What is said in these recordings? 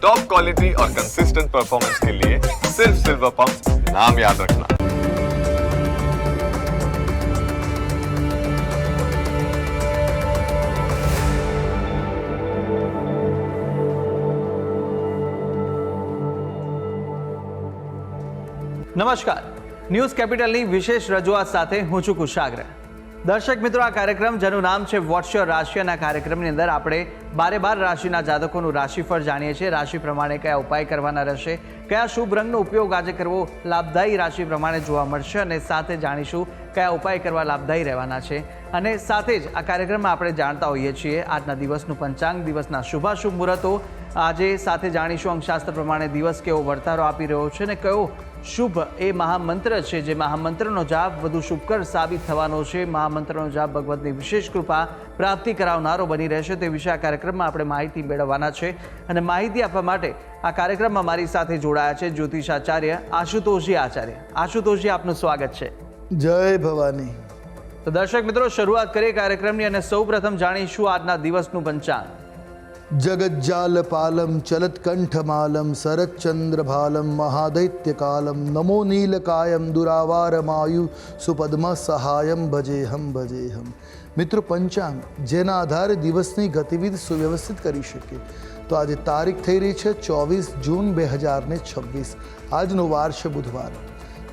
Top quality और consistent performance के लिए सिर्फ सिल्वर पंप नाम याद रखना। નમસ્કાર, ન્યૂઝ કેપિટલની વિશેષ રજૂઆત સાથે હું છું કુશાગ્ર. દર્શક મિત્રો, આ કાર્યક્રમ જેનું નામ છે વોટ્સ યોર રાશિ, અને આ કાર્યક્રમની અંદર આપણે 12 રાશિના જાતકોનું રાશિફળ જાણીએ છીએ. રાશિ પ્રમાણે કયા ઉપાય કરવાના રહેશે, કયા શુભ રંગનો ઉપયોગ આજે કરવો લાભદાયી રાશિ પ્રમાણે જોવા મળશે, અને સાથે જાણીશું કયા ઉપાય કરવા લાભદાયી રહેવાના છે. અને સાથે જ આ કાર્યક્રમમાં આપણે જાણતા હોઈએ છીએ આજના દિવસનું પંચાંગ, દિવસના શુભાશુભ મુહૂર્તો. આજે સાથે જાણીશું અંકશાસ્ત્ર પ્રમાણે દિવસ કેવો વર્તારો આપી રહ્યો છે, અને કયો શુભ એ મહામંત્ર છે જે મહામંત્રનો જાપ વધુ શુભકર સાબિત થવાનો છે. મહામંત્રનો જાપ ભગવતની વિશેષ કૃપા પ્રાપ્તિ કરાવનારો બની રહેશે. તે વિશે આ કાર્યક્રમમાં આપણે માહિતી મેળવવાના છે, અને માહિતી આપવા માટે આ કાર્યક્રમમાં મારી સાથે જોડાયા છે જ્યોતિષાચાર્ય આશુતોષજી આચાર્ય. આશુતોષજી, આપનું સ્વાગત છે. જય ભવાની. તો દર્શક મિત્રો, શરૂઆત કરીએ કાર્યક્રમની, અને સૌપ્રથમ જાણીશું આજના દિવસનું પંચાંગ. જગજ્જાલપાલમ ચલત્કંઠમાલમ શરચ્ચંદ્રભાલમ મહાદૈત્યકાલમ નમો નીલકાયમ દુરાવારમાયુ સુપદ્મ સહાયમ ભજેહમ ભજેહમ. મિત્રો, પંચાંગ જેના આધારે દિવસની ગતિવિધિ સુવ્યવસ્થિત કરી શકે. તો આજે તારીખ થઈ રહી છે 24 જૂન 2026. આજનો વાર છે બુધવાર.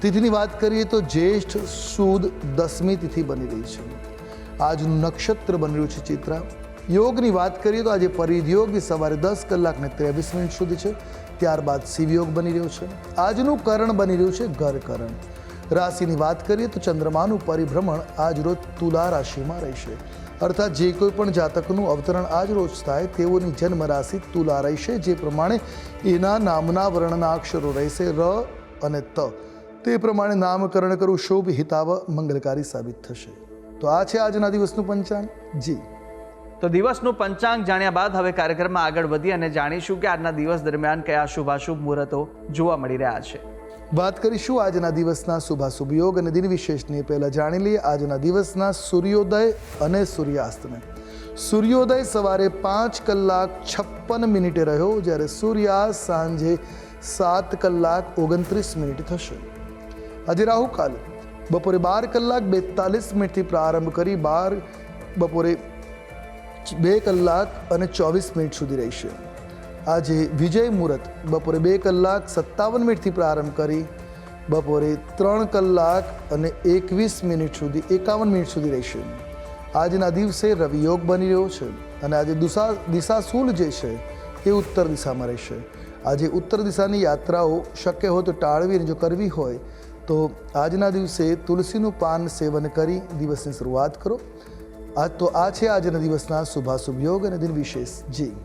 તિથિની વાત કરીએ તો જ્યેષ્ઠ સુદ દસમી તિથિ બની રહી છે. આજનું નક્ષત્ર બની રહ્યું છે ચિત્રા. યોગની વાત કરીએ તો આજે પરિધ યોગ સવારે 10 કલાક ને 23 મિનિટ સુધી છે. ત્યારબાદ શિવયોગ બની રહ્યો છે. આજનું કરણ બની રહ્યું છે ગરકરણ. રાશિની વાત કરીએ તો ચંદ્રમાનું પરિભ્રમણ આજ રોજ તુલા રાશિમાં રહેશે. અર્થાત જે કોઈ પણ જાતકનું અવતરણ આજ રોજ થાય તેઓની જન્મ રાશિ તુલા રહેશે. જે પ્રમાણે એના નામના વર્ણના અક્ષરો રહેશે ર અને ત, તે પ્રમાણે નામકરણ કરવું શુભ, હિતાવ, મંગલકારી સાબિત થશે. તો આ છે આજના દિવસનું પંચાંગ. જી, તો દિવસનું પંચાંગ જાણ્યા બાદ હવે કાર્યક્રમમાં આગળ વધી અને જાણીશું કે આજના દિવસ દરમિયાન કયા શુભાશુભ મુહૂર્તો જોવા મળી રહ્યા છે. વાત કરીશું આજના દિવસના શુભાશુભ યોગ અને દિન વિશેષની. પહેલા જાણી લઈએ આજના દિવસના સૂર્યોદય અને સૂર્યાસ્તને. સૂર્યોદય સવારે 5 કલાક 56 મિનિટે રહ્યો, જ્યારે સૂર્યાસ્ત સાંજે 7 કલાક 29 મિનિટ થશે. આજે રાહુકાલ બપોરે 12 કલાક 42 મિનિટથી પ્રારંભ કરી બપોરે 2 કલાક અને 24 મિનિટ સુધી રહેશે. આજે વિજય મુહૂર્ત બપોરે 2 કલાક 57 મિનિટથી પ્રારંભ કરી બપોરે 3 કલાક અને 21 મિનિટ સુધી 51 મિનિટ સુધી રહેશે. આજના દિવસે રવિ યોગ બની રહ્યો છે, અને આજે દિશાશૂલ જે છે એ ઉત્તર દિશામાં રહેશે. આજે ઉત્તર દિશાની યાત્રાઓ શક્ય હોય તો ટાળવી, જો કરવી હોય તો આજના દિવસે તુલસીનું પાન સેવન કરી દિવસની શરૂઆત કરો. તો આ છે આજના દિવસના શુભાશુભ યોગ અને દિન વિશેષ. જી,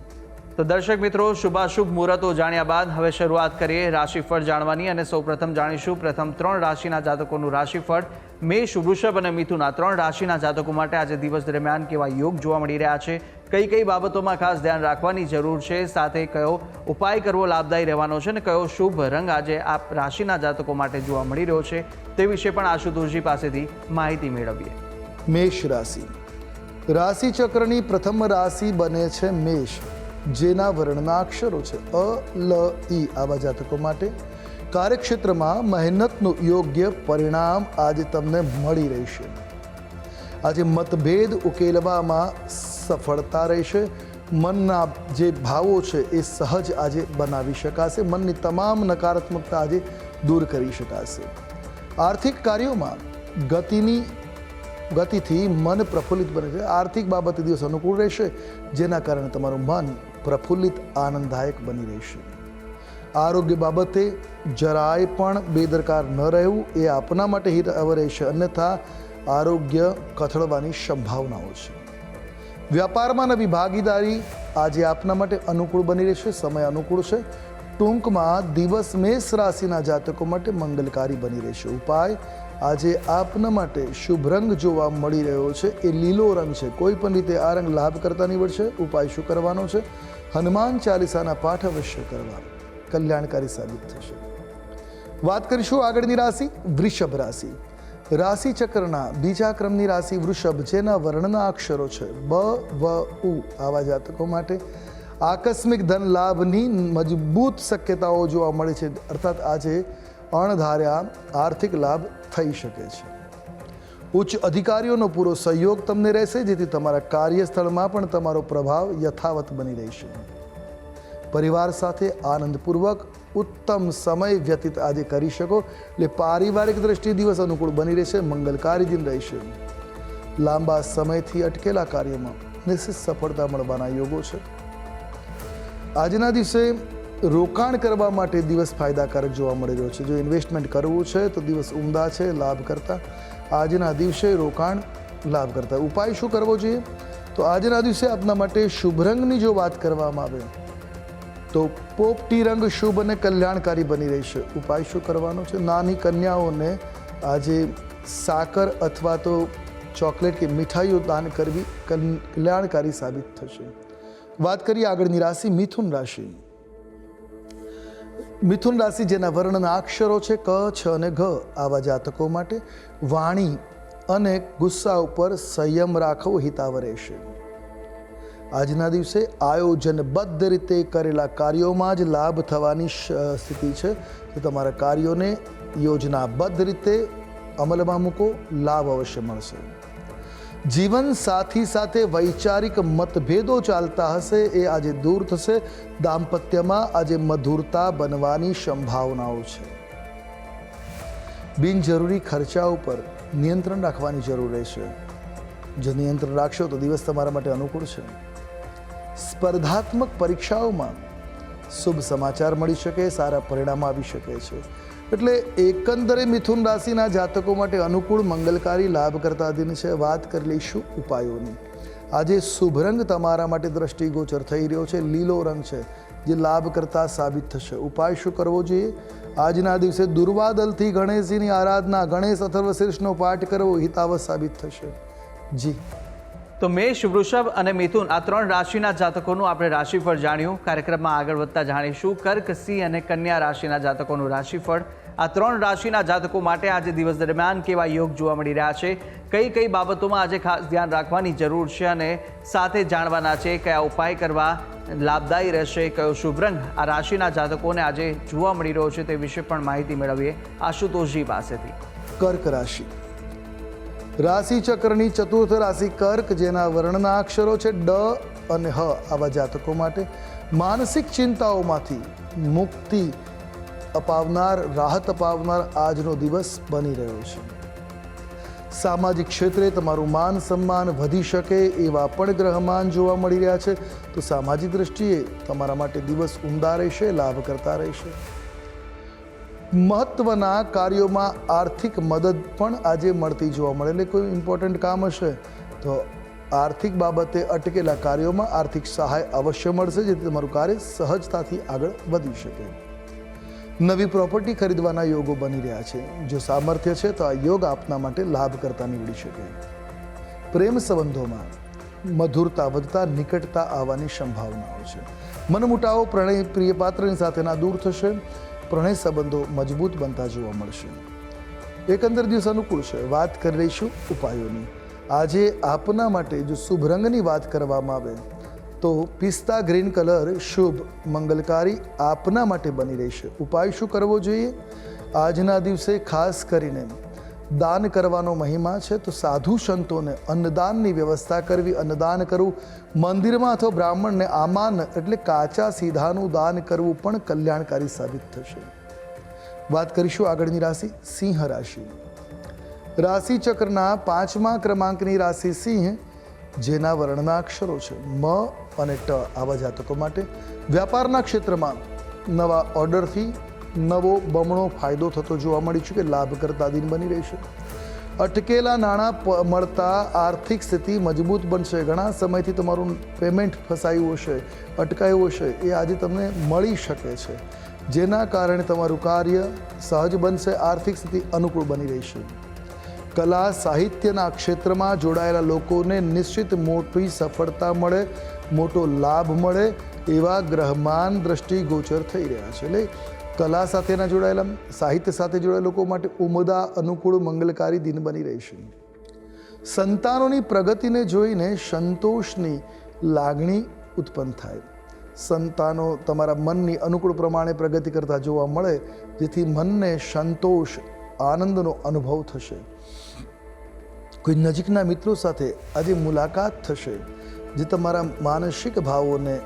તો દર્શક મિત્રો, શુભાશુભ મુહૂર્તો જાણ્યા બાદ હવે શરૂઆત કરીએ રાશિફળ જાણવાની, અને સૌપ્રથમ જાણીશું પ્રથમ 3 રાશિના જાતકોનું રાશિફળ. મેષ, વૃષભ અને મિથુન, આ 3 રાશિના જાતકો માટે આજે દિવસ દરમિયાન કેવા યોગ જોવા મળી રહ્યા છે, કઈ બાબતોમાં ખાસ ધ્યાન રાખવાની જરૂર છે, સાથે કયો ઉપાય કરવો લાભદાયી રહેવાનો છે, અને કયો શુભ રંગ આજે આ રાશિના જાતકો માટે જોવા મળી રહ્યો છે, તે વિશે પણ આશુતોષજી પાસેથી માહિતી મેળવીએ. મેષ રાશિ. રાશિ ચક્રની પ્રથમ રાશિ બને છે મેષ, જેના વર્ણના અક્ષરો છે અ, લ, ઈ. આવા જાતકો માટે કાર્યક્ષેત્રમાં મહેનતનું યોગ્ય પરિણામ આજે તમને મળી રહેશે. આજે મતભેદ ઉકેલવામાં સફળતા રહેશે. મનના જે ભાવો છે એ સહજ આજે બનાવી શકાશે. મનની તમામ નકારાત્મકતા આજે દૂર કરી શકાશે. આર્થિક કાર્યોમાં ગતિથી મન પ્રફુલ્લિત બને છે. આર્થિક બાબતે દિવસ અનુકૂળ રહેશે, જેના કારણે તમારું મન પ્રફુલ્લિત આનંદદાયક બની રહેશે. આરોગ્ય બાબતે જરાય પણ બેદરકાર ન રહેવું એ આપના માટે હિતાવ રહેશે, અન્યથા આરોગ્ય કથળવાની સંભાવનાઓ છે. વ્યાપારમાં નવી ભાગીદારી આજે આપના માટે અનુકૂળ બની રહેશે. સમય અનુકૂળ છે. ટૂંકમાં દિવસ મેષ રાશિના જાતકો માટે મંગલકારી બની રહેશે. ઉપાય આજે આપના માટે શુભ રંગ જોવા મળી રહ્યો છે એ લીલો રંગ છે. કોઈ પણ રીતે આ રંગ લાભ કરતા નીવડશે. ઉપાય શું કરવાનો છે? હનુમાન ચાલીસાના પાઠ અવશ્ય કરવા, કલ્યાણકારી સાબિત થશે. વાત કરીશું આગળની રાશિ વૃષભ રાશિ. રાશિ ચક્રના બીજા ક્રમની રાશિ વૃષભ, જેના વર્ણના અક્ષરો છે બ, વ, ઉ. આવા જાતકો માટે આકસ્મિક ધન લાભની મજબૂત શક્યતાઓ જોવા મળે છે, અર્થાત આજે અણધાર્યા આર્થિક લાભ થઈ શકે છે. ઉચ્ચ અધિકારીઓનો પૂરો સહયોગ તમને રહેશે, જેથી તમારા કાર્યસ્થળમાં પણ તમારો પ્રભાવ યથાવત બની રહેશે. પરિવાર સાથે આનંદપૂર્વક ઉત્તમ સમય વ્યતીત આજે કરી શકો, એટલે પારિવારિક દ્રષ્ટિએ દિવસ અનુકૂળ બની રહેશે, મંગલકારી દિન રહેશે. લાંબા સમયથી અટકેલા કાર્યોમાં નિશ્ચિત સફળતા મળવાના યોગો છે. આજના દિવસે રોકાણ કરવા માટે દિવસ ફાયદાકારક જોવા મળી રહ્યો છે. જો ઇન્વેસ્ટમેન્ટ કરવું છે તો દિવસ ઉમદા છે, લાભ કરતા. આજના દિવસે રોકાણ લાભ કરતા. ઉપાય શું કરવો જોઈએ? તો આજના દિવસે આપના માટે શુભ રંગની જો વાત કરવામાં આવે તો પોપટી રંગ શુભ અને કલ્યાણકારી બની રહેશે. ઉપાય શું કરવાનો છે? નાની કન્યાઓને આજે સાકર અથવા તો ચોકલેટ કે મીઠાઈઓ દાન કરવી કલ્યાણકારી સાબિત થશે. વાત કરીએ આગળની રાશિ મિથુન રાશિ. મિથુન રાશિ જેના વર્ણના અક્ષરો છે ક, છ અને ઘ, આવા જાતકો માટે વાણી અને ગુસ્સા ઉપર સંયમ રાખવો હિતાવ રહેશે. આજના દિવસે આયોજનબદ્ધ રીતે કરેલા કાર્યોમાં જ લાભ થવાની સ્થિતિ છે. તો તમારા કાર્યોને યોજનાબદ્ધ રીતે અમલમાં મૂકો, લાભ અવશ્ય મળશે. જીવન સાથી સાથે વૈચારિક મતભેદો ચાલતા હશે, એ આજે દૂર થશે. દાંપત્યમાં આજે મધુરતા બનવાની સંભાવનાઓ છે. બિનજરૂરી ખર્ચા ઉપર નિયંત્રણ રાખવાની જરૂર રહેશે. જો નિયંત્રણ રાખશો તો દિવસ તમારા માટે અનુકૂળ છે. સ્પર્ધાત્મક પરીક્ષાઓમાં શુભ સમાચાર મળી શકે, સારા પરિણામ આવી શકે છે. એટલે એકંદરે મિથુન રાશિના જાતકો માટે અનુકૂળ મંગલકારી લાભ કરતા દિન છે. વાત કરી લઈશું ઉપાયોની. આજે શુભ રંગ તમારા માટે દ્રષ્ટિગોચર થઈ રહ્યો છે, લીલો રંગ છે, જે લાભ કરતા સાબિત થશે. ઉપાય શું કરવો જોઈએ? આજના દિવસે દુર્વાદલથી ગણેશજીની આરાધના, ગણેશ અથર્વશીર્ષનો પાઠ કરવો હિતાવહ સાબિત થશે. જી તો મેષ, વૃષભ અને મિથુન આ 3 રાશિના જાતકોનું આપણે રાશિફળ જાણ્યું. કાર્યક્રમમાં આગળ વધતા જાણીશું કર્ક, સિંહ અને કન્યા રાશિના જાતકોનું રાશિફળ. આ 3 રાશિના જાતકો માટે આજે દિવસ દરમિયાન કેવા યોગ જોવા મળી રહ્યા છે, કઈ કઈ બાબતોમાં આજે ખાસ ધ્યાન રાખવાની જરૂર છે અને સાથે જાણવાના છે કયા ઉપાય કરવા લાભદાયી રહેશે, કયો શુભ રંગ આ રાશિના જાતકોને આજે જોવા મળી રહ્યો છે, તે વિશે પણ માહિતી મેળવીએ આશુતોષજી પાસેથી. કર્ક રાશિ. રાશિ ચક્રની ચતુર્થ રાશિ કર્ક, જેના વર્ણના અક્ષરો છે ડ અને હ, આવા જાતકો માટે માનસિક ચિંતાઓમાંથી મુક્તિ અપાવનાર, રાહત અપાવનાર આજનો દિવસ બની રહ્યો છે. સામાજિક ક્ષેત્રે તમારું માન સન્માન વધી શકે એવા પણ ગ્રહમાન જોવા મળી રહ્યા છે. તો સામાજિક દ્રષ્ટિએ તમારા માટે દિવસ ઉમદા રહેશે, લાભ કરતા રહેશે. મહત્વના કાર્યોમાં આર્થિક મદદ પણ આજે મળતી જોવા મળે. એટલે કોઈ ઇમ્પોર્ટન્ટ કામ હશે તો આર્થિક બાબતે અટકેલા કાર્યોમાં આર્થિક સહાય અવશ્ય મળશે, જેથી તમારું કાર્ય સહજતાથી આગળ વધી શકે. નવી પ્રોપર્ટી ખરીદવાના યોગો બની રહ્યા છે. જો સામર્થ્ય છે તો આ યોગ આપના માટે લાભ કરતા નીવડી શકે. પ્રેમ સંબંધોમાં મધુરતા વધતા, નિકટતા આવવાની સંભાવનાઓ છે. મનમુટાવો પ્રણય પ્રિય પાત્રની સાથેના દૂર થશે. પ્રણય સંબંધો મજબૂત બનતા જોવા મળશે. એકંદર દિવસ અનુકૂળ છે. વાત કરી લઈશું ઉપાયોની. આજે આપના માટે જો શુભ રંગની વાત કરવામાં આવે તો પિસ્તા ગ્રીન કલર શુભ મંગલકારી આપના માટે બની રહેશે. ઉપાય શું કરવો જોઈએ? આજના દિવસે ખાસ કરીને દાન કરવાનો મહિમા છે, તો સાધુ સંતોને અન્નદાનની વ્યવસ્થા કરવી, અન્નદાન કરવું, મંદિરમાં અથવા બ્રાહ્મણને આમાન એટલે કાચા સીધાનું દાન કરવું પણ કલ્યાણકારી સાબિત થશે. વાત કરીશું આગળની રાશિ સિંહ રાશિ. રાશિ ચક્રના 5મા ક્રમાંકની રાશિ સિંહ, જેના વર્ણના અક્ષરો છે મ અને ટ, આવા જાતકો માટે વ્યાપારના ક્ષેત્રમાં નવા ઓર્ડરથી નવો બમણો ફાયદો થતો જોવા મળી છે કે લાભ કરતા દિન બની રહેશે. અટકેલા નાણાં મળતા આર્થિક સ્થિતિ મજબૂત બનશે. ઘણા સમયથી તમારું પેમેન્ટ ફસાયું હશે, અટકાયું હશે, એ આજે તમને મળી શકે છે, જેના કારણે તમારું કાર્ય સહજ બનશે. આર્થિક સ્થિતિ અનુકૂળ બની રહેશે. કલા સાહિત્યના ક્ષેત્રમાં જોડાયેલા લોકોને નિશ્ચિત મોટી સફળતા મળે, મોટો લાભ મળે એવા ગ્રહમાન દ્રષ્ટિગોચર થઈ રહ્યા છે. એટલે કલા સાથેના જોડાયેલા, સાહિત્ય સાથે જોડાયેલા લોકો માટે ઉમદા, અનુકૂળ, મંગલકારી દિન બની રહેશે. સંતાનોની પ્રગતિને જોઈને સંતોષની લાગણી ઉત્પન્ન થાય. સંતાનો તમારા મનની અનુકૂળ પ્રમાણે પ્રગતિ કરતા જોવા મળે, જેથી મનને સંતોષ આનંદનો અનુભવ થશે. કોઈ નજીકના મિત્રો સાથે આજે મુલાકાત થશે જે તમારા માનસિક ભાવોને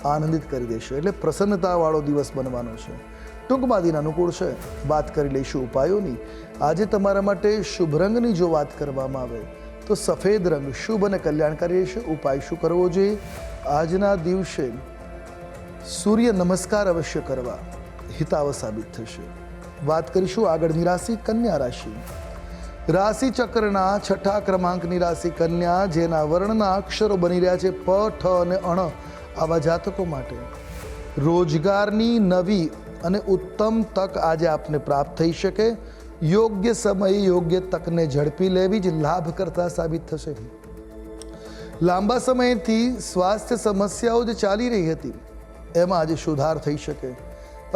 આનંદિત કરી દેશે, એટલે પ્રસન્નતાવાળો દિવસ બનવાનો છે. ટૂંકમાં દિન અનુકૂળ છે. વાત કરી લઈશું ઉપાયોની. આજે તમારા માટે શુભ રંગની જો વાત કરવામાં આવે તો સફેદ રંગ શુભ અને કલ્યાણકારી છે. ઉપાય શું કરવો જોઈએ? આજના દિવસે સૂર્ય નમસ્કાર અવશ્ય કરવા, હિતાવ સાબિત થશે. વાત કરીશું આગળની રાશિ કન્યા રાશિ. રાશિ ચક્રના 6થા ક્રમાંકની રાશિ કન્યા, જેના વર્ણના અક્ષરો બની રહ્યા છે પ, ઠ અને અણ, આવા જાતકો માટે રોજગારની નવી અને ઉત્તમ તક આજે આપને પ્રાપ્ત થઈ શકે. યોગ્ય સમયે યોગ્ય તકને ઝડપી લેવી જ લાભ કરતા સાબિત થશે. લાંબા સમયથી સ્વાસ્થ્ય સમસ્યાઓ જે ચાલી રહી હતી એમાં આજે સુધાર થઈ શકે,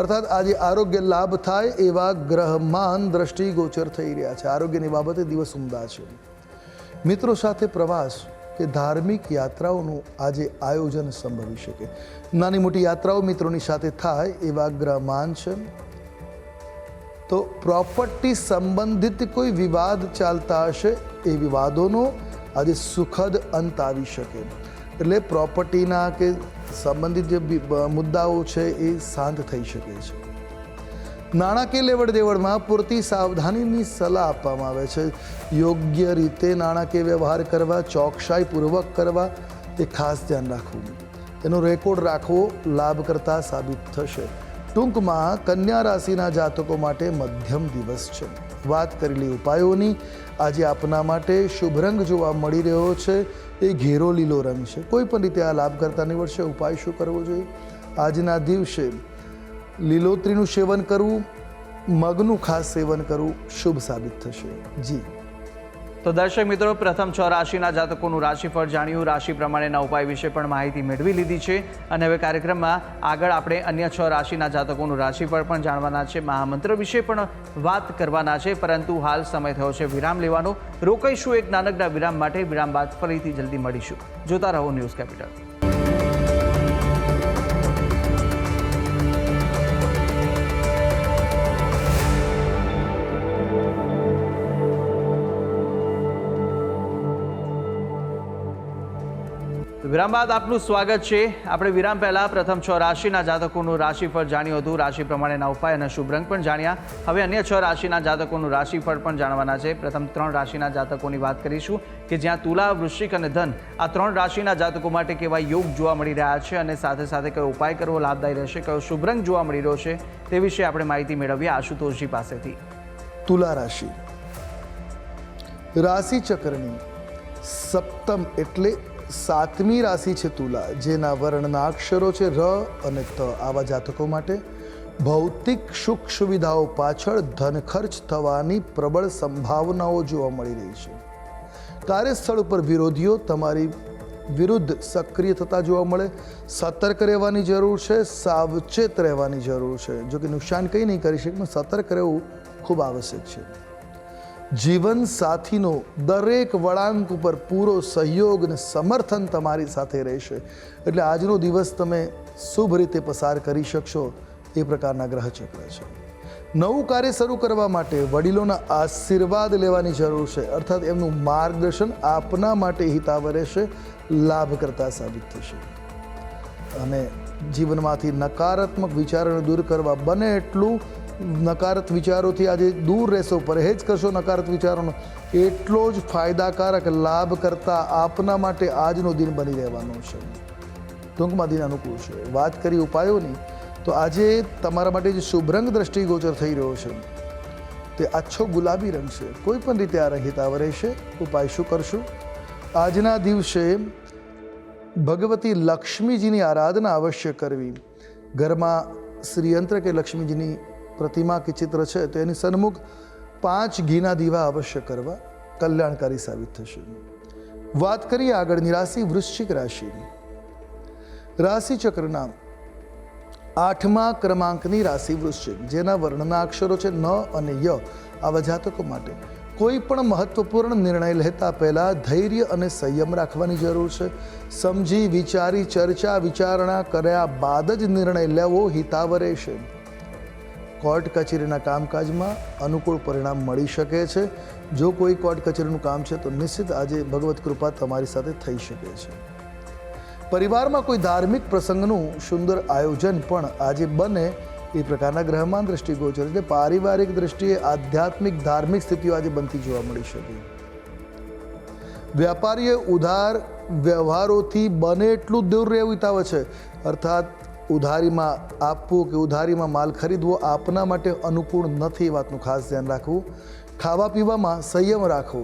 અર્થાત આજે આરોગ્ય લાભ થાય એવા ગ્રહમાન દ્રષ્ટિગોચર થઈ રહ્યા છે. આરોગ્યની બાબતે દિવસ ઉમદા છે. મિત્રો સાથે પ્રવાસ કે ધાર્મિક યાત્રાઓનું આજે આયોજન સંભવી શકે. નાની મોટી યાત્રાઓ મિત્રોની સાથે થાય એવા ગ્રહમાન છે. તો પ્રોપર્ટી સંબંધિત કોઈ વિવાદ ચાલતા હશે, એ વિવાદોનો આજે સુખદ અંત આવી શકે. એટલે પ્રોપર્ટીના કે સંબંધિત જે મુદ્દાઓ છે એ શાંત થઈ શકે છે. નાણાકીય લેવડ દેવડમાં પૂરતી સાવધાનીની સલાહ આપવામાં આવે છે. યોગ્ય રીતે નાણાકીય વ્યવહાર કરવા, ચોકસાઈપૂર્વક કરવા, એ ખાસ ધ્યાન રાખવું. એનો રેકોર્ડ રાખવો લાભ કરતા સાબિત થશે. ટૂંકમાં કન્યા રાશિના જાતકો માટે મધ્યમ દિવસ છે. વાત કરેલી ઉપાયોની. આજે આપના માટે શુભ રંગ જોવા મળી રહ્યો છે એ ઘેરો લીલો રંગ છે. કોઈ પણ રીતે આ લાભ કરતા નીવડશે. ઉપાય શું કરવો જોઈએ? આજના દિવસે લીલોતરીનું સેવન કરવું, મગનું ખાસ સેવન કરવું શુભ સાબિત થશે. જી તો દર્શક મિત્રો, પ્રથમ 6 રાશિના જાતકોનું રાશિફળ જાણ્યું, રાશિ પ્રમાણેના ઉપાય વિશે પણ માહિતી મેળવી લીધી છે. અને હવે કાર્યક્રમમાં આગળ આપણે અન્ય 6 રાશિના જાતકોનું રાશિફળ પણ જાણવાના છે, મહામંત્ર વિશે પણ વાત કરવાના છે. પરંતુ હાલ સમય થયો છે વિરામ લેવાનો. રોકાઈશું એક નાનકડા વિરામ માટે. વિરામ બાદ ફરીથી જલ્દી મળીશું. જોતા રહો ન્યૂઝ કેપિટલ. વિરામ બાદ આપનું સ્વાગત છે. આપણે વિરામ પહેલા પ્રથમ 6 રાશિના જાતકોનું રાશિફળ જાણ્યું હતું, રાશિ પ્રમાણેના ઉપાય અને શુભ રંગ પણ જાણ્યા. હવે અન્ય 6 રાશિના જાતકોનું રાશિફળ પણ જાણવાના છે. પ્રથમ 3 રાશિના જાતકોની વાત કરીશું કે જ્યાં તુલા, વૃશ્ચિક અને ધન આ 3 રાશિના જાતકો માટે કેવા યોગ જોવા મળી રહ્યા છે અને સાથે સાથે કયો ઉપાય કરવો લાભદાયી રહેશે, કયો શુભ રંગ જોવા મળી રહ્યો છે તે વિશે આપણે માહિતી મેળવીએ આશુતોષજી પાસેથી. તુલા રાશિ રાશિ ચક્રની સપ્તમ એટલે 7મી રાશિ છે તુલા, જેના વર્ણના અક્ષરો છે ર અને ત. આવા જાતકો માટે ભૌતિક સુખ સુવિધાઓ પાછળ ધન ખર્ચ થવાની પ્રબળ સંભાવનાઓ જોવા મળી રહી છે. કાર્યસ્થળ ઉપર વિરોધીઓ તમારી વિરુદ્ધ સક્રિય થતા જોવા મળે. સતર્ક રહેવાની જરૂર છે, સાવચેત રહેવાની જરૂર છે. જો કે નુકસાન કંઈ નહીં કરી શકે, પણ સતર્ક રહેવું ખૂબ આવશ્યક છે. જીવન સાથીનો દરેક વળાંક ઉપર પૂરો સહયોગ અને સમર્થન તમારી સાથે રહેશે. એટલે આજનો દિવસ તમે શુભ રીતે પસાર કરી શકશો એ પ્રકારના ગ્રહચક્ર છે. નવું કાર્ય શરૂ કરવા માટે વડીલોના આશીર્વાદ લેવાની જરૂર છે, અર્થાત એમનું માર્ગદર્શન આપના માટે હિતાવ રહેશે, લાભ કરતા સાબિત થશે. અને જીવનમાંથી નકારાત્મક વિચારોને દૂર કરવા બને એટલું નકારાત્મક વિચારોથી આજે દૂર રહેશો, પરહેજ કરશો નકારાત્મક વિચારોનો, એટલો જ ફાયદાકારક લાભ કરતા આપના માટે આજનો દિન બની રહેવાનો છે. ટૂંકમાં દિન અનુકૂળ છે. વાત કરી ઉપાયોની, તો આજે તમારા માટે જે શુભ રંગ દ્રષ્ટિગોચર થઈ રહ્યો છે તે આછો ગુલાબી રંગ છે. કોઈ પણ રીતે આ રંગ હિતાવ રહેશે. ઉપાય શું કરશું? આજના દિવસે ભગવતી લક્ષ્મીજીની આરાધના અવશ્ય કરવી. ઘરમાં શ્રીયંત્ર કે લક્ષ્મીજીની પ્રતિમા કે ચિત્ર છે તો એની સન્મુખ 5 ઘીના દીવા અવશ્ય કરવા, કલ્યાણકારી સાબિત થશે. વાત કરીએ આગળની રાશિ વૃશ્ચિક રાશિ. રાશિ ચક્રના 8મા ક્રમાંકની રાશિ વૃશ્ચિક, જેના વર્ણના અક્ષરો છે ન અને ય. આવા જાતકો માટે કોઈ પણ મહત્વપૂર્ણ નિર્ણય લેતા પહેલાં ધૈર્ય અને સંયમ રાખવાની જરૂર છે. સમજી વિચારી ચર્ચા વિચારણા કર્યા બાદ જ નિર્ણય લેવો હિતાવ રહેશે. કોર્ટ કચેરીના કામકાજમાં અનુકૂળ પરિણામ મળી શકે છે. જો કોઈ કોર્ટ કચેરીનું કામ છે તો નિશ્ચિત આજે ભગવત કૃપા તમારી સાથે થઈ શકે છે. પરિવારમાં કોઈ ધાર્મિક પ્રસંગનું સુંદર આયોજન પણ આજે બને એ પ્રકારના ગ્રહમાન દ્રષ્ટિગોચર એટલે પારિવારિક દ્રષ્ટિએ આધ્યાત્મિક ધાર્મિક સ્થિતિઓ આજે બનતી જોવા મળી શકે. વ્યાપારીએ ઉધાર વ્યવહારોથી બને એટલું દૂર રહેવું હિતાવ છે. અર્થાત ઉધારીમાં આપવું કે ઉધારીમાં માલ ખરીદવો આપના માટે અનુકૂળ નથી એ વાતનું ખાસ ધ્યાન રાખવું. ખાવા પીવામાં સંયમ રાખવો.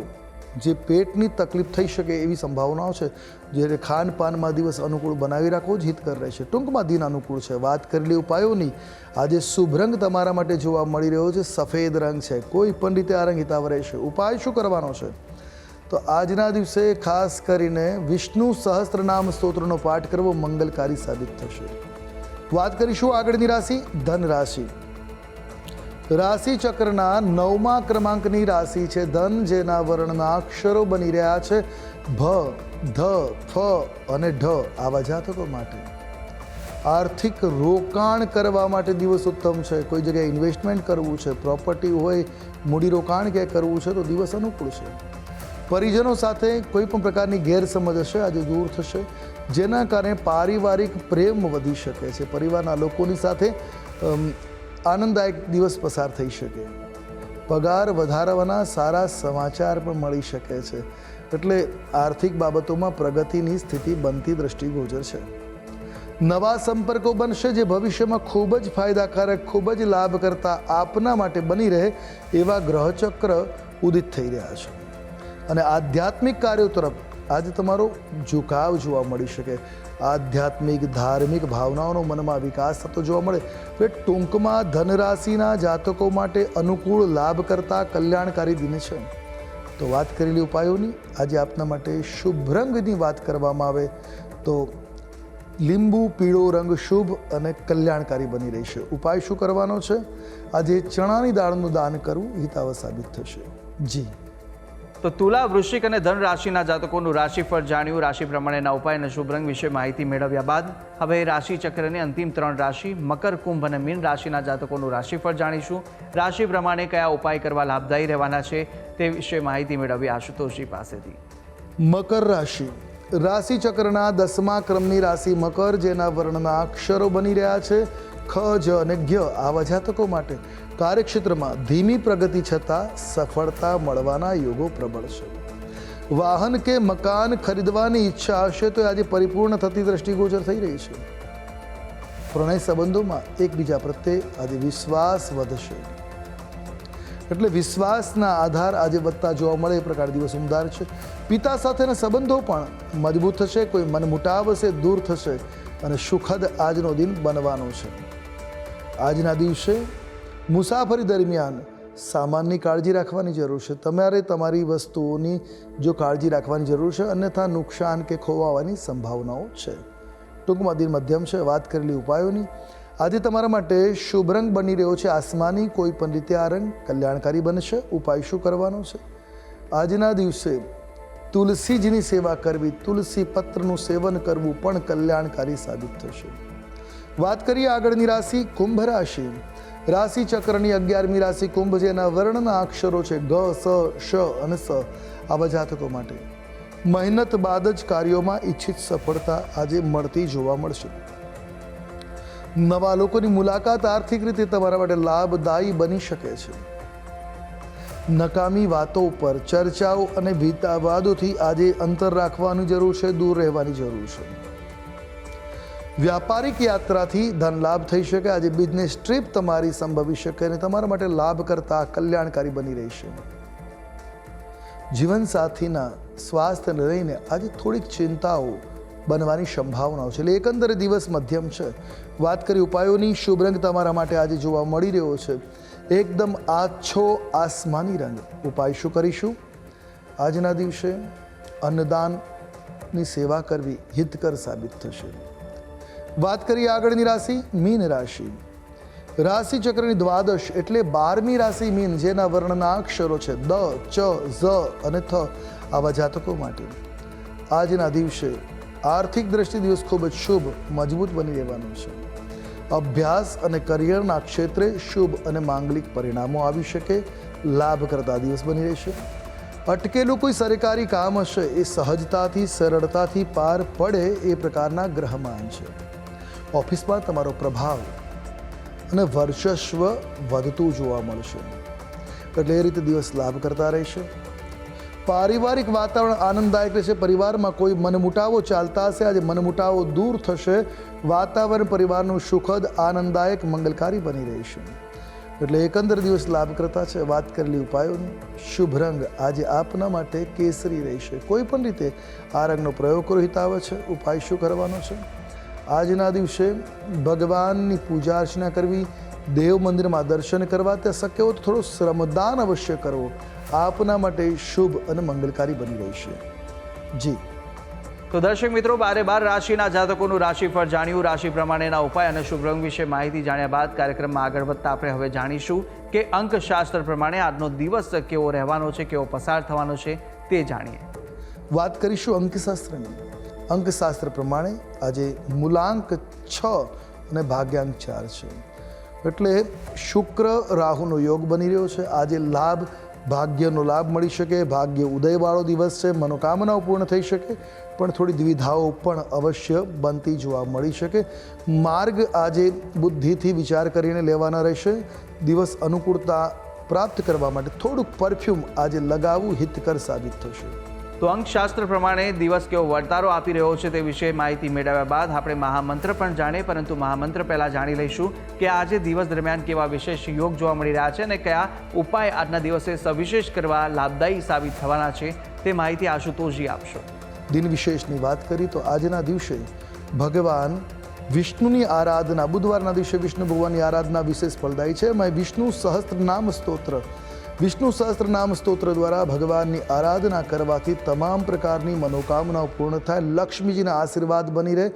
જે પેટની તકલીફ થઈ શકે એવી સંભાવનાઓ છે, જ્યારે ખાનપાનમાં દિવસ અનુકૂળ બનાવી રાખવો જ હિતકર રહેશે. ટૂંકમાં દિન અનુકૂળ છે. વાત કરેલી ઉપાયોની આજે શુભ રંગ તમારા માટે જોવા મળી રહ્યો છે, સફેદ રંગ છે. કોઈ પણ રીતે આ રંગ હિતાવ રહેશે. ઉપાય શું કરવાનો છે? તો આજના દિવસે ખાસ કરીને વિષ્ણુ સહસ્ત્રનામ સ્તોત્રનો પાઠ કરવો મંગલકારી સાબિત થશે. વાત કરીશું આગળની રાશિ ધન રાશિ. રાશિ ચક્રના 9મા ક્રમાંકની રાશિ છે ધન, જેના વર્ણના અક્ષરો બની રહ્યા છે ભ, ધ, ફ અને ઢ. આવા જાતકો માટે આર્થિક રોકાણ કરવા માટે દિવસ ઉત્તમ છે. કોઈ જગ્યાએ ઇન્વેસ્ટમેન્ટ કરવું છે, પ્રોપર્ટી હોય, મૂડીરોકાણ ક્યાંય કરવું છે તો દિવસ અનુકૂળ છે. પરિજનો સાથે કોઈ પણ પ્રકારની ગેરસમજ હશે આજે દૂર થશે, જેના કારણે પારિવારિક પ્રેમ વધી શકે છે. પરિવારના લોકોની સાથે આનંદદાયક દિવસ પસાર થઈ શકે. પગાર વધારવાના સારા સમાચાર પણ મળી શકે છે. એટલે આર્થિક બાબતોમાં પ્રગતિની સ્થિતિ બનતી દ્રષ્ટિગોચર છે. નવા સંપર્કો બનશે જે ભવિષ્યમાં ખૂબ જ ફાયદાકારક, ખૂબ જ લાભ કરતા આપના માટે બની રહે એવા ગ્રહચક્ર ઉદિત થઈ રહ્યા છે. અને આધ્યાત્મિક કાર્યો તરફ આજે તમારો ઝુકાવ જોવા મળી શકે. આધ્યાત્મિક ધાર્મિક ભાવનાઓનો મનમાં વિકાસ થતો જોવા મળે. એટલે ટૂંકમાં ધનરાશિના જાતકો માટે અનુકૂળ લાભ કરતા કલ્યાણકારી દિન છે. તો વાત કરેલી ઉપાયોની આજે આપના માટે શુભ રંગની વાત કરવામાં આવે તો લીંબુ પીળો રંગ શુભ અને કલ્યાણકારી બની રહેશે. ઉપાય શું કરવાનો છે? આજે ચણાની દાળનું દાન કરવું હિતાવ સાબિત થશે. જી. તો તુલા, વૃશ્ચિક અને ધન રાશિના જાતકોનું રાશિફળ જાણ્યું. રાશિ પ્રમાણેના ઉપાય અને શુભ રંગ વિશે માહિતી મેળવ્યા બાદ હવે રાશિ ચક્રની અંતિમ 3 રાશિ મકર, કુંભ અને મીન રાશિના જાતકોનું રાશિફળ જાણીશું. રાશિ પ્રમાણે કયા ઉપાય કરવા લાભદાયી રહેવાના છે તે વિશે માહિતી મેળવી આશુતોષજી પાસેથી. મકર રાશિ. રાશિ ચક્રના 10મા ક્રમની રાશિ મકર, જેના વર્ણના અક્ષરો બની રહ્યા છે ખ, જ અને જ્ઞ. આવા જાતકો માટે કાર્યક્ષેત્રમાં ધીમી પ્રગતિ છતાં સફળતા મળવાના યોગો પ્રબળ છે. વાહન કે મકાન ખરીદવાની ઈચ્છા હશે તો આજે પરિપૂર્ણ થતી દ્રષ્ટિગોચર થઈ રહી છે. પ્રણય સંબંધોમાં એકબીજા પ્રત્યે આજે વિશ્વાસ વધશે. એટલે વિશ્વાસના આધાર આજે વધતા જોવા મળે એ પ્રકાર દિવસ ઉમદાર છે. પિતા સાથેના સંબંધો પણ મજબૂત થશે. કોઈ મનમુટાવ હશે દૂર થશે અને સુખદ આજનો દિન બનવાનો છે. આજના દિવસે મુસાફરી દરમિયાન સામાનની કાળજી રાખવાની જરૂર છે. તમારે તમારી વસ્તુઓની જો કાળજી રાખવાની જરૂર છે, અન્યથા નુકસાન કે ખોવાવાની સંભાવનાઓ છે. ટૂંકમાં દિન મધ્યમ છે. વાત કરેલી ઉપાયોની આજે તમારા માટે શુભ રંગ બની રહ્યો છે આસમાની. કોઈ પણ રીતે આ રંગ કલ્યાણકારી બનશે. ઉપાય શું કરવાનો છે? આજના દિવસે તુલસીજીની સેવા કરવી, તુલસી પત્રનું સેવન કરવું પણ કલ્યાણકારી સાબિત થશે. વાત કરીએ આગળની રાશિ કુંભ રાશિ. રાશિ ચક્રની 11મી રાશિ કુંભ, જેના વર્ણના અક્ષરો છે ગ, સ, શ અને સ. આવા જાતકો માટે મહેનત બાદ જ કાર્યોમાં ઈચ્છિત સફળતા આજે મળતી જોવા મળશે. નવા લોકોની મુલાકાત આર્થિક રીતે તમારા માટે લાભદાયી બની શકે છે. નકામી વાતો પર ચર્ચાઓ અને વિવાદોથી આજે અંતર રાખવાની જરૂર છે, દૂર રહેવાની જરૂર છે. વ્યાપારિક યાત્રાથી ધન લાભ થઈ શકે. આજે બિઝનેસ ટ્રીપ તમારી સંભવી શકે અને તમારા માટે લાભ કરતા કલ્યાણકારી બની રહેશે. જીવનસાથીના સ્વાસ્થ્યને લઈને આજે થોડીક ચિંતાઓ બનવાની સંભાવનાઓ છે. એટલે એકંદરે દિવસ મધ્યમ છે. વાત કરી ઉપાયોની, શુભ રંગ તમારા માટે આજે જોવા મળી રહ્યો છે એકદમ આછો આસમાની રંગ. ઉપાય શું કરીશું? આજના દિવસે અન્નદાનની સેવા કરવી હિતકર સાબિત થશે. વાત કરીએ આગળની રાશિ મીન રાશિ. રાશિ ચક્રની દ્વાદશ એટલે 12મી રાશિ મીન, જેના વર્ણના અક્ષરો છે દ, ચ, ઝ અને થ, આવા જાતકો માટે આજના દિવસે આર્થિક દ્રષ્ટિ દિવસ ખૂબ જ શુભ મજબૂત બની રહેવાનો છે. અભ્યાસ અને કરિયરના ક્ષેત્રે શુભ અને માંગલિક પરિણામો આવી શકે, લાભ કરતા દિવસ બની રહેશે. અટકેલું કોઈ સરકારી કામ હશે એ સહજતાથી સરળતાથી પાર પડે એ પ્રકારના ગ્રહમાન છે. ઓફિસમાં તમારો પ્રભાવ અને વર્ચસ્વ વધતું જોવા મળશે, એટલે એ રીતે દિવસ લાભ કરતા રહેશે. પારિવારિક વાતાવરણ આનંદદાયક રહેશે. પરિવારમાં કોઈ મનમુટાવો ચાલતા હશે, આજે મનમુટાવો દૂર થશે. વાતાવરણ પરિવારનું સુખદ, આનંદદાયક, મંગલકારી બની રહેશે, એટલે એકંદર દિવસ લાભ કરતા છે. વાત કરેલી ઉપાયોની, શુભ રંગ આજે આપના માટે કેસરી રહેશે. કોઈ પણ રીતે આ રંગનો પ્રયોગ કરો હિતાવ છે. ઉપાય શું કરવાનો છે? આજના દિવસે ભગવાનની પૂજા અર્ચના કરવી, દેવ મંદિરમાં દર્શન કરવા, ત્યાં શક્ય હોય તો થોડો શ્રમદાન અવશ્ય કરવો, આપના માટે શુભ અને મંગલકારી બની રહેશે. જી તો દર્શક મિત્રો, 12 રાશિના જાતકોનું રાશિફળ જાણ્યું. રાશિ પ્રમાણેના ઉપાય અને શુભ રંગ વિશે માહિતી જાણ્યા બાદ કાર્યક્રમમાં આગળ વધતા આપણે હવે જાણીશું કે અંકશાસ્ત્ર પ્રમાણે આજનો દિવસ કેવો રહેવાનો છે, કેવો પસાર થવાનો છે તે જાણીએ. વાત કરીશું અંકશાસ્ત્રની. અંકશાસ્ત્ર પ્રમાણે આજે મૂલાંક 6 અને ભાગ્યાંક 4 છે, એટલે શુક્ર રાહુનો યોગ બની રહ્યો છે. આજે લાભ, ભાગ્યનો લાભ મળી શકે, ભાગ્ય ઉદયવાળો દિવસ છે. મનોકામનાઓ પૂર્ણ થઈ શકે, પણ થોડી દ્વિધાઓ પણ અવશ્ય બનતી જોવા મળી શકે. માર્ગ આજે બુદ્ધિથી વિચાર કરીને લેવાના રહેશે. દિવસ અનુકૂળતા પ્રાપ્ત કરવા માટે થોડુંક પરફ્યુમ આજે લગાવવું હિતકર સાબિત થશે. તો અંકશાસ્ત્ર પ્રમાણે દિવસ કેવો વર્તારો આપી રહ્યો છે તે વિશે માહિતી મેળવ્યા બાદ આપણે મહામંત્ર પણ જાણીએ, પરંતુ મહામંત્ર પહેલાં જાણી લઈશું કે આજે દિવસ દરમિયાન કેવા વિશેષ યોગ જોવા મળી રહ્યા છે અને કયા ઉપાય આજના દિવસે સવિશેષ કરવા લાભદાયી સાબિત થવાના છે તે માહિતી આશુતોષજી આપશો. દિન વિશેષની વાત કરી તો આજના દિવસે ભગવાન વિષ્ણુની આરાધના, બુધવારના દિવસે વિષ્ણુ ભગવાનની આરાધના વિશેષ ફળદાયી છે. એમાં વિષ્ણુ સહસ્ત્રનામ સ્તોત્ર, વિષ્ણુ સહસ્ત્રનામ સ્તોત્ર દ્વારા ભગવાનની આરાધના કરવાથી તમામ પ્રકારની મનોકામનાઓ પૂર્ણ થાય, લક્ષ્મીજીના આશીર્વાદ બની રહે,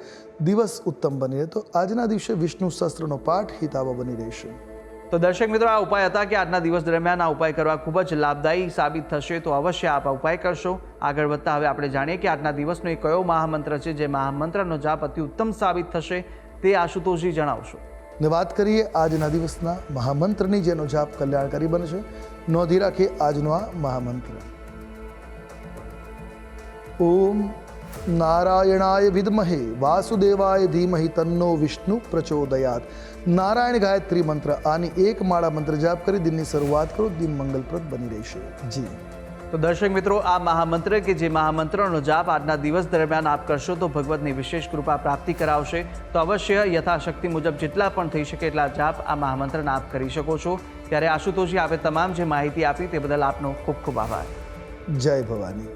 દિવસ ઉત્તમ બની રહે. તો આજના દિવસે વિષ્ણુ સહસ્ત્રનો પાઠ હિતાવ બની રહેશે. તો દર્શક મિત્રો, આ ઉપાય હતા કે આજના દિવસ દરમિયાન આ ઉપાય કરવા ખૂબ જ લાભદાયી સાબિત થશે, તો અવશ્ય આપ આ ઉપાય કરશો. આગળ વધતા હવે આપણે જાણીએ કે આજના દિવસનો એ કયો મહામંત્ર છે જે મહામંત્રનો જાપ અતિ ઉત્તમ સાબિત થશે તે આશુતોષજી જણાવશો. ને વાત કરીએ આજના દિવસના મહામંત્રની, જેનો જાપ કલ્યાણકારી બનશે. નોંધી રાખીએ આજનો આ મહામંત્ર: ઓમ નારાયણાય વિદ્મહે વાસુદેવાય ધીમહિ તન્નો વિષ્ણુ પ્રચોદયાત. નારાયણ ગાયત્રી મંત્ર, આની એક માળા મંત્ર જાપ કરી દિનની શરૂઆત કરો, દિન મંગલપ્રદ બની રહેશે. જી તો દર્શક મિત્રો, આ મહામંત્ર કે જે મહામંત્રનો જાપ આજના દિવસ દરમિયાન આપ કરશો તો ભગવતની વિશેષ કૃપા પ્રાપ્તિ કરાવશે. તો અવશ્ય યથાશક્તિ મુજબ જેટલા પણ થઈ શકે એટલા જાપ આ મહામંત્રના આપ કરી શકો છો. ત્યારે આશુતોષજી, આપે તમામ જે માહિતી આપી તે બદલ આપનો ખૂબ ખૂબ આભાર. જય ભવાની.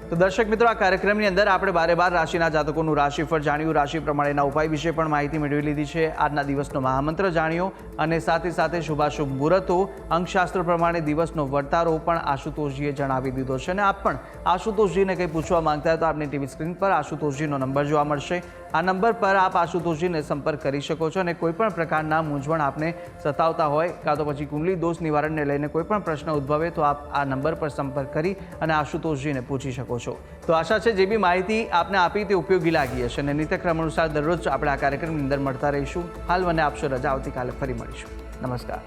તો દર્શક મિત્રો, આ કાર્યક્રમની અંદર આપણે 12 રાશિના જાતકોનું રાશિફળ જાણ્યું, રાશિ પ્રમાણેના ઉપાય વિશે પણ માહિતી મેળવી લીધી છે, આજના દિવસનો મહામંત્ર જાણ્યો અને સાથે સાથે શુભાશુભ મુહૂર્તો, અંકશાસ્ત્ર પ્રમાણે દિવસનો વર્તારો પણ આશુતોષજીએ જણાવી દીધો છે. અને આપ પણ આશુતોષજીને કંઈ પૂછવા માંગતા હોય તો આપની ટીવી સ્ક્રીન પર આશુતોષજીનો નંબર જોવા મળશે. આ નંબર પર આપ આશુતોષજીને સંપર્ક કરી શકો છો અને કોઈપણ પ્રકારના મૂંઝવણ આપને સતાવતા હોય કાં તો પછી કુંડલી દોષ નિવારણને લઈને કોઈપણ પ્રશ્ન ઉદ્ભવે તો આપ આ નંબર પર સંપર્ક કરી અને આશુતોષજીને પૂછી શકો છો. તો આશા છે જે બી માહિતી આપને આપી તે ઉપયોગી લાગી હશે અને નિત્યક્રમ અનુસાર દરરોજ આપણે આ કાર્યક્રમની અંદર મળતા રહીશું. હાલ મને આપશો રજા, આવતીકાલે ફરી મળીશું. નમસ્કાર.